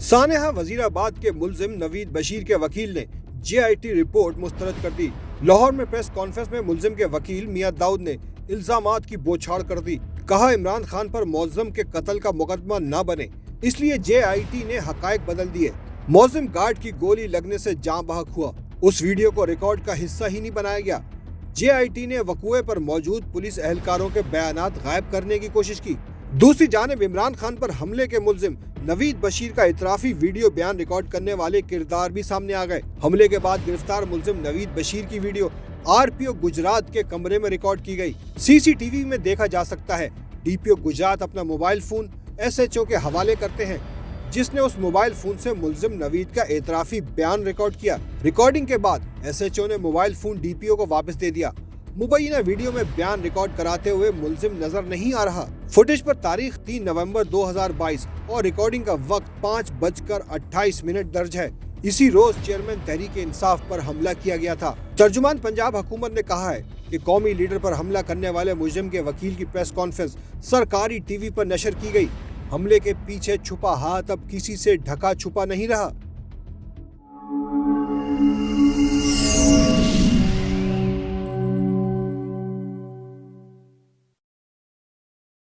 सानेहा वजीराबाद के मुलजिम नवीद बशीर के वकील ने जेआईटी रिपोर्ट मुस्तरद कर दी। लाहौर में प्रेस कॉन्फ्रेंस में मुलजिम के वकील मियां दाऊद ने इल्जामात की बौछार कर दी। कहा, इमरान खान पर मौज़म के कत्ल का मुकदमा न बने, इसलिए जेआईटी ने हकायक बदल दिए। मौज़म गार्ड की गोली लगने से जाँ बहक हुआ, उस वीडियो को रिकॉर्ड का हिस्सा ही नहीं बनाया गया। जेआईटी ने वक़ूए पर मौजूद पुलिस एहलकारों के बयानात गायब करने की कोशिश की। दूसरी जानिब इमरान खान पर हमले के मुलजिम नवीद बशीर का इतराफी वीडियो बयान रिकॉर्ड करने वाले किरदार भी सामने आ गए। हमले के बाद गिरफ्तार मुलजिम नवीद बशीर की वीडियो आरपीओ गुजरात के कमरे में रिकॉर्ड की गई। सीसीटीवी में देखा जा सकता है डीपीओ गुजरात अपना मोबाइल फोन एसएचओ के हवाले करते हैं, जिसने उस मोबाइल फोन से मुलजिम नवीद का एतराफी बयान रिकॉर्ड किया। रिकॉर्डिंग के बाद एसएचओ ने मोबाइल फोन डीपीओ को वापस दे दिया। मुबैना वीडियो में बयान रिकॉर्ड कराते हुए मुलजिम नजर नहीं आ रहा। फुटेज पर तारीख 3 नवंबर 2022 और रिकॉर्डिंग का वक्त 5:28 दर्ज है। इसी रोज चेयरमैन तहरीक इंसाफ पर हमला किया गया था। तर्जुमान पंजाब हुकूमत ने कहा है कि कौमी लीडर पर हमला करने वाले मुलजिम के वकील की प्रेस कॉन्फ्रेंस सरकारी टीवी पर नशर की गई। हमले के पीछे छुपा हाथ अब किसी से ढका छुपा नहीं रहा।